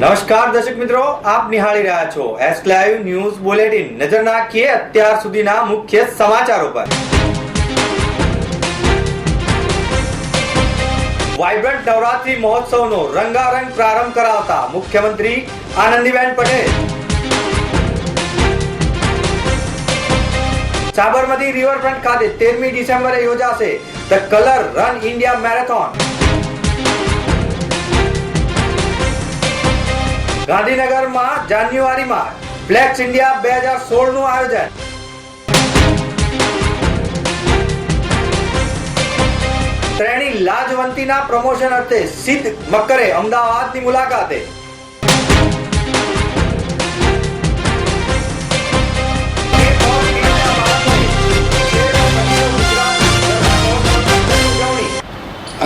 નમસ્કાર દર્શક મિત્રો, આપ નિહાળી રહ્યા છો એસ લાઈવ ન્યૂઝ બુલેટિન। નજર નાખીએ અત્યાર સુધીના મુખ્ય સમાચારો પર। વાઇબ્રન્ટ નવરાત્રી મહોત્સવનો રંગારંગ પ્રારંભ કરાવતા મુખ્યમંત્રી આનંદીબેન પટેલ। સાબરમતી રિવરફ્રન્ટ ખાતે 13મી ડિસેમ્બરે યોજાશે the colour run India marathon. ગાંધીનગરમાં જાન્યુઆરીમાં ફ્લેક્સ ઇન્ડિયા 2016 નું આયોજન। ત્રણેય લાજવંતીના પ્રમોશન અર્થે સિદ્ધ મકરે અમદાવાદની મુલાકાતે।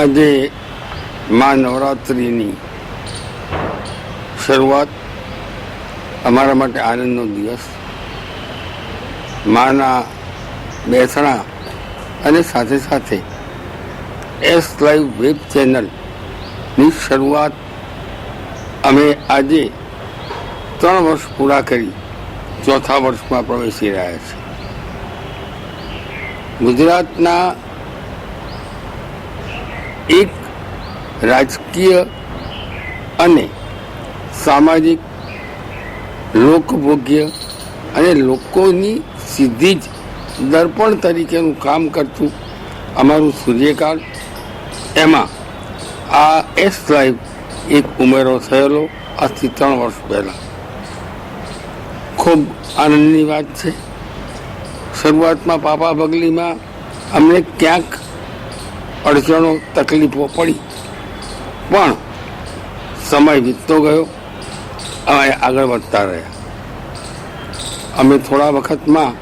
આજે માં નવરાત્રિની શરૂઆત અમારા માટે આનંદનો દિવસ। માના બેસણા અને સાથે સાથે એસ લાઈવ વેબ ચેનલની શરૂઆત અમે આજે 3 વર્ષ પૂરા કરી ચોથા વર્ષમાં પ્રવેશી રહ્યા છીએ। ગુજરાતના એક રાજકીય અને સામાજિક લોકભોગ્ય અને લોકોની સીધી જ દર્પણ તરીકેનું કામ કરતું અમારું સૂર્યકાળ, એમાં આ એસ લાઈવ એક ઉમેરો થયેલો આજથી 3 વર્ષ પહેલાં। ખૂબ આનંદની વાત છે। શરૂઆતમાં પાપા પગલીમાં અમને ક્યાંક અડચણો તકલીફો પડી, પણ સમય વીતતો ગયો, અમે આગળ વધતા રહ્યા। અમે થોડા વખતમાં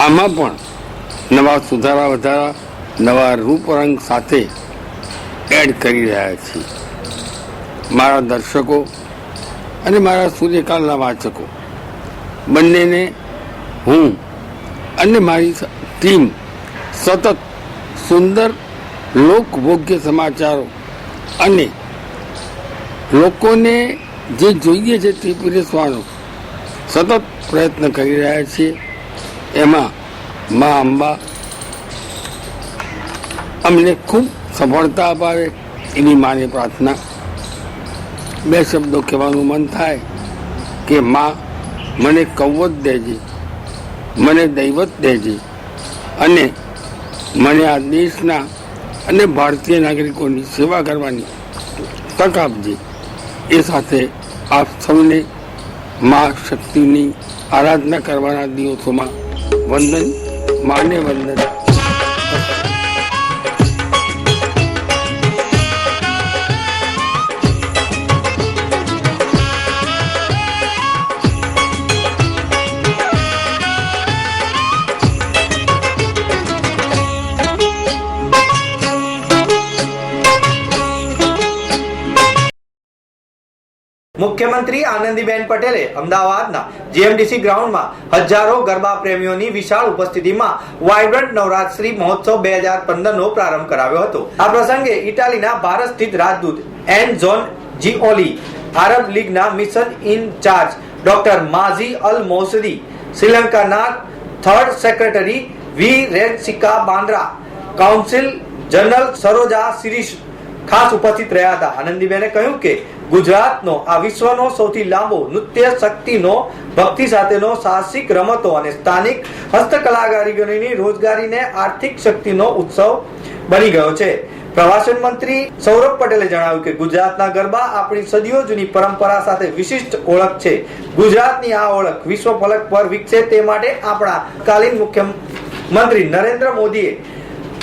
આમાં પણ નવા સુધારા વધારા, નવા રૂપરંગ સાથે એડ કરી રહ્યા છીએ। મારા દર્શકો અને મારા સૂર્યકાળના વાચકો બંનેને હું અને મારી ટીમ સતત સુંદર લોકભોગ્ય સમાચારો અને લોકોને જે જોઈએ છે તે પીરસવાનો સતત પ્રયત્ન કરી રહ્યા છીએ। એમાં મા અંબા અમને ખૂબ સફળતા અપાવે એની માને પ્રાર્થના। 2 શબ્દો કહેવાનું મન થાય કે મા, મને કવચ દેજે, મને દૈવત દેજે અને મને આ દેશના અને ભારતીય નાગરિકોની સેવા કરવાની તક આપજે। એ સાથે આપ સૌને મા શક્તિની આરાધના કરવાના દિવસોમાં વંદન, માને વંદન। મુખ્યમંત્રી આનંદીબેન પટેલે અમદાવાદના જીએમડીસી ગ્રાઉન્ડમાં હજારો ગરબા પ્રેમીઓની વિશાળ ઉપસ્થિતિમાં વાઇબ્રન્ટ નવરાત્રી મહોત્સવ 2015 નો પ્રારંભ કરાવ્યો હતો। આ પ્રસંગે ઇટાલીના ભારત સ્થિત રાજદૂત એન્ઝોન જીઓલી, આરબ લીગના મિશન ઇન્ચાર્જ ડોક્ટર માઝી અલ મોસદી, શ્રીલંકાના 3rd સેક્રેટરી વી રેન્સિકા બાંદ્રા, કાઉન્સિલ જનરલ સરોજા શિરીષ ખાસ ઉપસ્થિત રહ્યા હતા। આનંદીબેને કહ્યું કે ગુજરાતનો આ વિશ્વનો સૌથી લાંબો નૃત્ય શક્તિનો, ભક્તિ સાથેનો, સાહસિક રમતો અને સ્થાનિક હસ્તકલાકારીગરોની રોજગારીને આર્થિક શક્તિનો ઉત્સવ બની ગયો છે। પ્રવાસન મંત્રી સૌરભ પટેલે જણાવ્યું કે ગુજરાતના ગરબા આપણી સદીઓ જૂની પરંપરા સાથે વિશિષ્ટ ઓળખ છે। ગુજરાતની આ ઓળખ વિશ્વ ફલક પર વિકસે તે માટે આપણા તત્કાલીન મુખ્યમંત્રી નરેન્દ્ર મોદીએ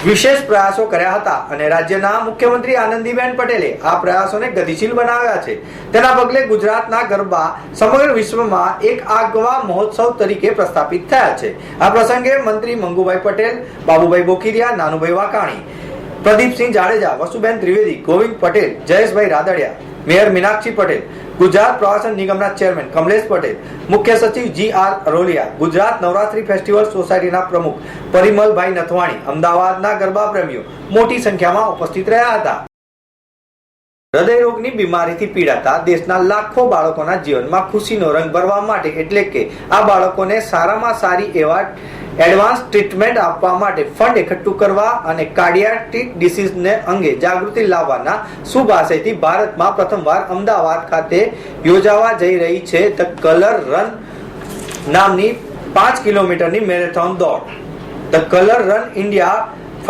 વિશેષ પ્રયાસો કર્યા હતા અને રાજ્યના મુખ્યમંત્રી આનંદીબેન પટેલે આ પ્રયાસોને ગતિશીલ બનાવ્યા છે। તેના પગલે ગુજરાતના ગરબા સમગ્ર વિશ્વમાં એક આગવા મહોત્સવ તરીકે પ્રસ્થાપિત થયા છે। આ પ્રસંગે મંત્રી મંગુભાઈ પટેલ, બાબુભાઈ બોકીરિયા, નાનુભાઈ વાકાણી, પ્રદીપસિંહ જાડેજા, વસુબેન ત્રિવેદી, ગોવિંદ પટેલ, જયેશભાઈ રાદડિયા, મેયર મીનાક્ષી પટેલ, ગુજરાત પ્રવાસન નિગમના ચેરમેન કમલેશ પટેલ, મુખ્ય સચિવ GR અરોલિયા, ગુજરાત નવરાત્રી ફેસ્ટિવલ સોસાયટીના પ્રમુખ પરિમલભાઈ નથવાણી, અમદાવાદના ગરબા પ્રેમીઓ મોટી સંખ્યામાં ઉપસ્થિત રહ્યા હતા। હૃદય રોગની બીમારીથી પીડાતા દેશના લાખો બાળકોના જીવનમાં ખુશીનો રંગ ભરવા માટે એટલે કે આ બાળકોને સારામાં સારી એવા એડવાન્સ ટ્રીટમેન્ટ આપવા માટે ફંડ એકઠું કરવા અને કાર્ડિયાક ડિસીઝને અંગે જાગૃતિ લાવવાના શુભ આશયથી ભારતમાં પ્રથમવાર અમદાવાદ ખાતે યોજાવા જઈ રહી છે ધ કલર રન નામની 5 કિલોમીટરની મેરેથોન દોડ. The colour run India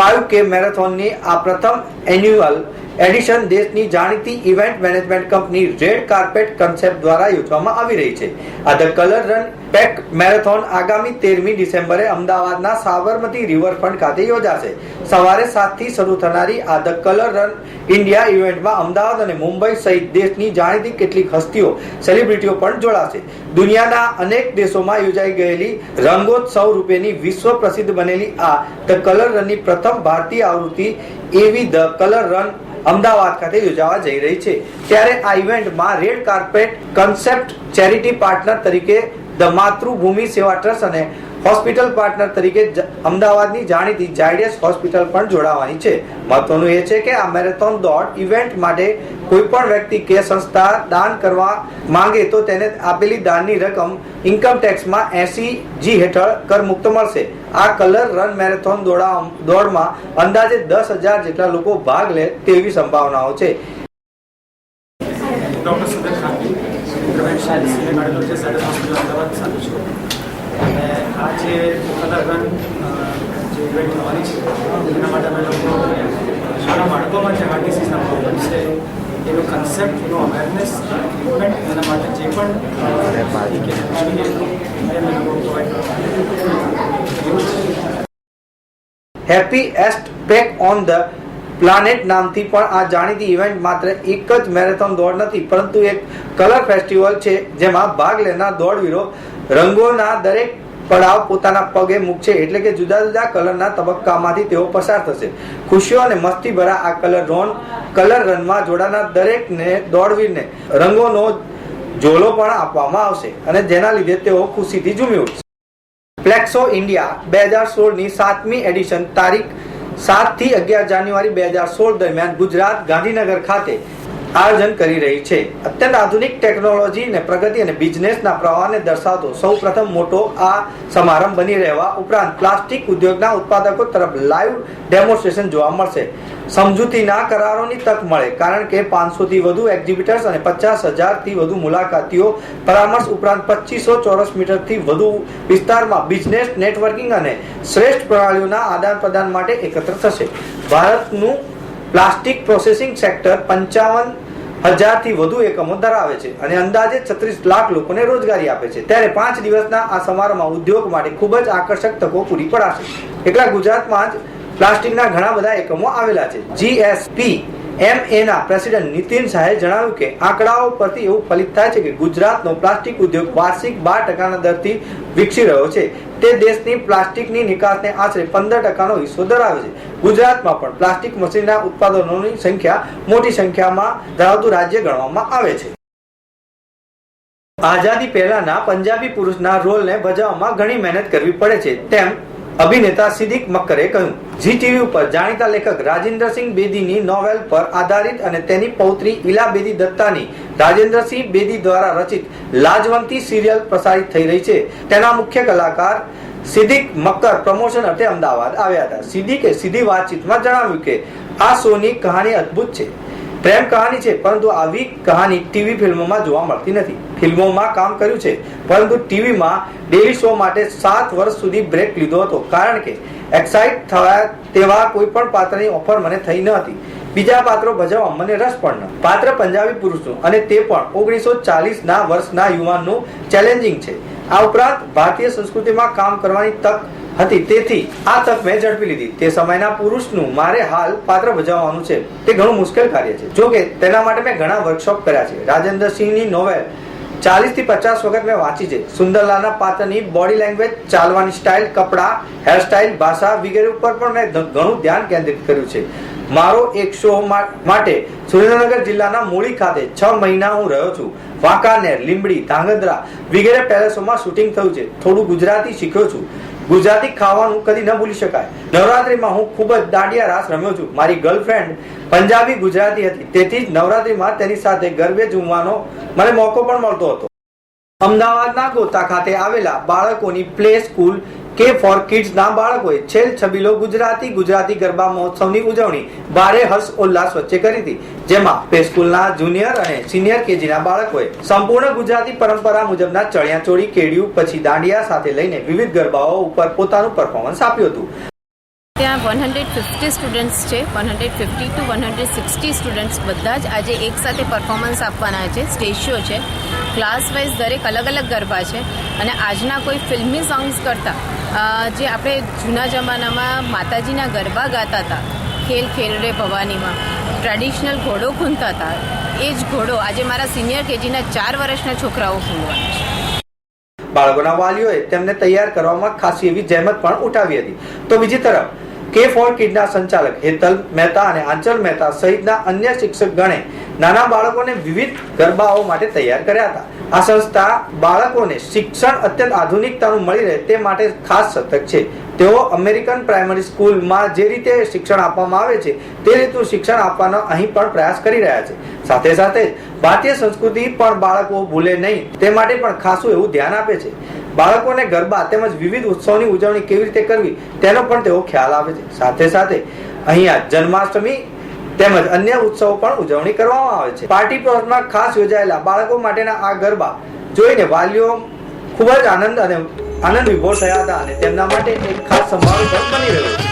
5K મેરેથોનની આ પ્રથમ એન્યુઅલ એડિશન દેશની જાણીતી event management company red carpet concept દ્વારા યોજવામાં આવી રહી છે. આ the colour run pack marathon આગામી 13મી ડિસેમ્બરે અમદાવાદના સાબરમતી રિવરફ્રન્ટ ખાતે યોજાશે. સવારે 7 થી શરૂ થનારી આ ધ કલર રન ઇન્ડિયા ઇવેન્ટમાં અમદાવાદ અને મુંબઈ સહિત દેશની જાણીતી કેટલીક હસ્તીઓ સેલિબ્રિટીઓ પણ જોડાશે. દુનિયાના અનેક દેશોમાં યોજાઈ ગયેલી રંગોત્સવ રૂપેની વિશ્વ પ્રસિદ્ધ બનેલી આ ધ કલર રનની પ્રથમ ભારતીય આવૃત્તિ એવી ધ કલર રન અમદાવાદ ખાતે યોજાવા જઈ રહી છે. ત્યારે આ ઇવેન્ટમાં red carpet concept charity partner તરીકે ધ માતૃભૂમિ સેવા ટ્રસ્ટ અને હોસ્પિટલ પાર્ટનર તરીકે અમદાવાદની જાણીતી ઝાયડસ હોસ્પિટલ પણ જોડાવાની છે. મહત્વનું એ છે કે આ મેરેથોન દોડ ઇવેન્ટ માટે કોઈ પણ વ્યક્તિ કે સંસ્થા દાન કરવા માંગે તો તેને આપેલી દાનની રકમ ઇન્કમ ટેક્સમાં 80G હેઠળ કરમુક્ત મળશે. આ કલર રન મેરેથોન દોડમાં અંદાજે 10,000 જેટલા લોકો ભાગ લે તેવી સંભાવનાઓ છે. ડૉક્ટર સુરેશ ખાનની intervention senior cardiologist Zydus hospital Ahmedabad સાથે છું. અને આ જે કલર રન જે ઇવેન્ટ થવાની છે એના માટે અમે લોકો શાળા બાળકોમાં જે હાર્ટ ડિસીઝના પ્રોબ્લેમ છે એનો કન્સેપ્ટ એનો અવેરનેસ ટ્રીટમેન્ટ એના માટે જે પણ અમે લોકો પ્રોવાઈડ કરવા. Happiest pack on the planet નામથી પણ આ જાણીતી ઇવેન્ટ માત્ર એક જ મેરેથોન દોડ નથી પરંતુ એક કલર ફેસ્ટિવલ છે જેમાં ભાગ લેનાર દોડવીરો રંગોના દરેક પડાવ પોતાના પગે મૂકશે એટલે કે જુદા જુદા કલરના તબક્કામાંથી તેઓ પસાર થશે. ખુશીઓ અને મસ્તી ભરા આ કલર રનમાં જોડાનાર દરેકને દોડવીરને રંગોનો ઝોલો પણ આપવામાં આવશે અને જેના લીધે તેઓ ખુશીથી ઝૂમી ઉઠશે. ફ્લેક્સો ઇન્ડિયા 2016ની 7મી એડિશન તારીખ 7 થી 11 જાન્યુઆરી 2016 દરમિયાન ગુજરાત ગાંધીનગર ખાતે આયોજન કરી રહી છે. અત્યંત આધુનિક ટેકનોલોજી અને પ્રગતિ અને બિઝનેસના પ્રવાહને દર્શાવતો સૌ પ્રથમ મોટો આ સમારંભ બની રહેવા ઉપરાંત પ્લાસ્ટિક ઉદ્યોગના ઉત્પાદકો તરફ લાઈવ ડેમોન્સ્ટ્રેશન જોવા મળશે. સમજૂતીના કરારોની તક મળે કારણ કે 500 થી વધુ એક્ઝિબિટર્સ અને 50,000 થી વધુ મુલાકાતીઓ પરામર્શ ઉપરાંત 2500 ચોરસ મીટરથી વધુ વિસ્તારમાં બિઝનેસ નેટવર્કિંગ અને શ્રેષ્ઠ પ્રણાલીઓના આદાન પ્રદાન માટે એકત્ર થશે. ભારતનું પ્લાસ્ટિક પ્રોસેસિંગ સેક્ટર 55,000 થી વધુ એકમો ધરાવે છે અને અંદાજે 36 લાખ લોકોને રોજગારી આપે છે. ત્યારે 5 દિવસના આ સમારોહમાં ઉદ્યોગ માટે ખૂબ જ આકર્ષક તકો પૂરી પડાશે. એકલા ગુજરાતમાં જ પ્લાસ્ટિકના ઘણા બધા એકમો આવેલા છે. GSPMA ના પ્રેસિડેન્ટ નીતિન શાહે જણાવ્યું કે આંકડાઓ પરથી એવું ફલિત થાય છે કે ગુજરાતનો પ્લાસ્ટિક ઉદ્યોગ વાર્ષિક 12% દરથી વિકસી રહ્યો છે. તે દેશની પ્લાસ્ટિકની નિકાસને આશરે 15% હિસ્સો ધરાવે છે. ગુજરાતમાં પણ પ્લાસ્ટિક મશીનના ઉત્પાદનોની સંખ્યા મોટી સંખ્યામાં ધરાવતું રાજ્ય ગણવામાં આવે છે. આઝાદી પહેલાના પંજાબી પુરુષના રોલને ભજવવામાં ઘણી મહેનત કરવી પડે છે તેમ અભિનેતા સિદ્દીક મક્કરે કહ્યું. ઝી ટીવી ઉપર જાણીતા લેખક રાજેન્દ્રસિંહ બેદીની નોવેલ પર આધારિત અને તેની પૌત્રી ઇલા બેદી દત્તાની રાજેન્દ્રસિંહ બેદી દ્વારા રચિત લાજવંતી સિરિયલ પ્રસારિત થઈ રહી છે. તેના મુખ્ય કલાકાર સિદ્દીક મક્કર પ્રમોશન અર્થે અમદાવાદ આવ્યા હતા. સિદ્દીકે સીધી વાતચીતમાં જણાવ્યું કે આ શોની કહાની અદ્ભુત છે. પ્રેમ કહાની છે પરંતુ આવી કહાની ટીવી ફિલ્મોમાં જોવા મળતી નથી. ફિલ્મોમાં કામ કર્યું છે પરંતુ ટીવીમાં ડેલી શો માટે 7 વર્ષ સુધી બ્રેક લીધો હતો કારણ કે એક્સાઇટ થવા તેવા કોઈ પણ પાત્રની ઓફર મને થઈ ન હતી. બીજા પાત્રો ભજવવા મને રસ પણ ન. પાત્ર પંજાબી પુરુષનું અને તે પણ 1940ના વર્ષના યુવાનનું ચેલેન્જિંગ છે. આ ઉપરાંત ભારતીય સંસ્કૃતિમાં કામ કરવાની તક હતી તેથી આ તક મેં ઝડપી લીધી. તે સમયના પુરુષનું મારે હાલ પાત્ર ભજવવાનું છે તે ઘણું મુશ્કેલ કાર્ય છે. જો કે તેના માટે મેં ઘણા વર્કશોપ કર્યા છે. રાજેન્દ્રસિંહની નોવેલ 40 થી 50 વખત મેં વાંચી છે. સુંદરલાલના પાત્રની બોડી લેંગ્વેજ, ચાલવાની સ્ટાઇલ, કપડા, હેરસ્ટાઇલ, ભાષા વગેરે ઉપર પણ મેં ઘણું ધ્યાન કેન્દ્રિત કર્યું છે. મારો એક શો માટે સુરેન્દ્રનગર જિલ્લાના મૂળી ખાતે 6 મહિના હું રહ્યો છું. વાંકાનેર, લીંબડી, ધાંગધ્રા વગેરે પેલેસોમાં શૂટિંગ થયું છે. થોડું ગુજરાતી શીખ્યો છું. ગુજરાતી ખાવાનું કદી ન ભૂલી શકાય. નવરાત્રીમાં હું ખૂબ જ દાંડિયા રાસ રમ્યો છું. મારી ગર્લફ્રેન્ડ પંજાબી ગુજરાતી હતી, તેથી જ નવરાત્રીમાં તેની સાથે ગરબે ઝૂમવાનો મને મોકો પણ મળતો હતો. અમદાવાદના ગોતા ખાતે આવેલા બાળકોની પ્લે સ્કૂલ K4 કિડ્સ ના બાળકોએ છેલ છબીલો ગુજરાતી ગરબા મહોત્સવની ઉજવણી ભારે હર્ષ ઉલ્લાસ વચ્ચે કરી હતી, જેમાં પ્લે સ્કૂલના જુનિયર અને સિનિયર કેજી ના બાળકોએ સંપૂર્ણ ગુજરાતી પરંપરા મુજબના ચણિયાચોળી, કેડિયું પછી દાંડિયા સાથે લઈને વિવિધ ગરબાઓ ઉપર પોતાનું પરફોર્મન્સ આપ્યું હતું. ત્યાં 150 સ્ટુડન્ટ્સ છે. 150 to 160 સ્ટુડન્ટ્સ બધા જ આજે એક સાથે પરફોર્મન્સ આપવાના છે. સ્ટેજ શો છે. ક્લાસ વાઇઝ દરેક અલગ અલગ ગરબા છે અને આજના કોઈ ફિલ્મી સોંગ્સ કરતાં જે આપણે જૂના જમાનામાં માતાજીના ગરબા ગાતા હતા, ખેલ ખેલરે ભવાનીમાં ટ્રેડિશનલ ઘોડો ખૂંદતા હતા, એ જ ઘોડો આજે મારા સિનિયર કેજીના 4 વર્ષના છોકરાઓ ખૂંદવાના છે. બાળકોના વાલીઓએ તેમને તૈયાર કરવામાં ખાસી એવી જહેમત પણ ઉઠાવી હતી. તો બીજી તરફ K4 કિડના સંચાલક હેતલ મહેતા અને આંચલ મહેતા સહિતના અન્ય શિક્ષક ગણે નાના બાળકોને વિવિધ ગરબાઓ માટે તૈયાર કર્યા હતા. આ સંસ્થા બાળકોને શિક્ષણ અત્યંત આધુનિકતાનું મળી રહે તે માટે ખાસ સતર્ક છે. તેઓ અમેરિકન પ્રાઇમરી સ્કૂલમાં જે રીતે શિક્ષણ આપવામાં આવે છે તે રીતનું શિક્ષણ આપવાનો અહીં પણ પ્રયાસ કરી રહ્યા છે. સાથે સાથે ભારતીય સંસ્કૃતિ પણ બાળકો ભૂલે નહીં તે માટે પણ ખાસું એવું ધ્યાન આપે છે. બાળકોને ગરબા તેમજ વિવિધ ઉત્સવની ઉજવણી કેવી રીતે કરવી તેનો પણ તેઓ ખ્યાલ આપે છે. સાથે સાથે અહીંયા જન્માષ્ટમી તેમજ અન્ય ઉત્સવો પણ ઉજવણી કરવામાં આવે છે. પાર્ટી પ્લોટમાં ખાસ યોજાયેલા બાળકો માટેના આ ગરબા જોઈને વાલીઓ ખૂબ જ આનંદ વિભોર થયા હતા અને તેમના માટે એક ખાસ સમારોહ પણ બની રહ્યો છે.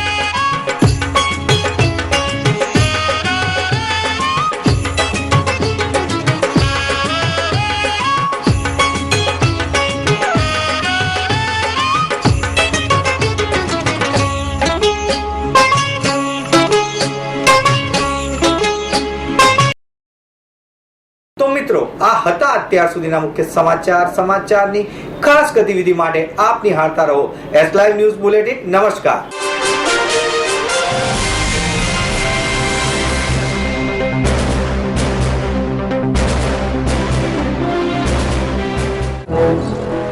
તો મિત્રો, આ હતા અત્યાર સુધીના મુખ્ય સમાચારની ખાસ ગતિવિધિ માટે આપ નિહાળતા રહો S Live ન્યૂઝ બુલેટિન. નમસ્કાર.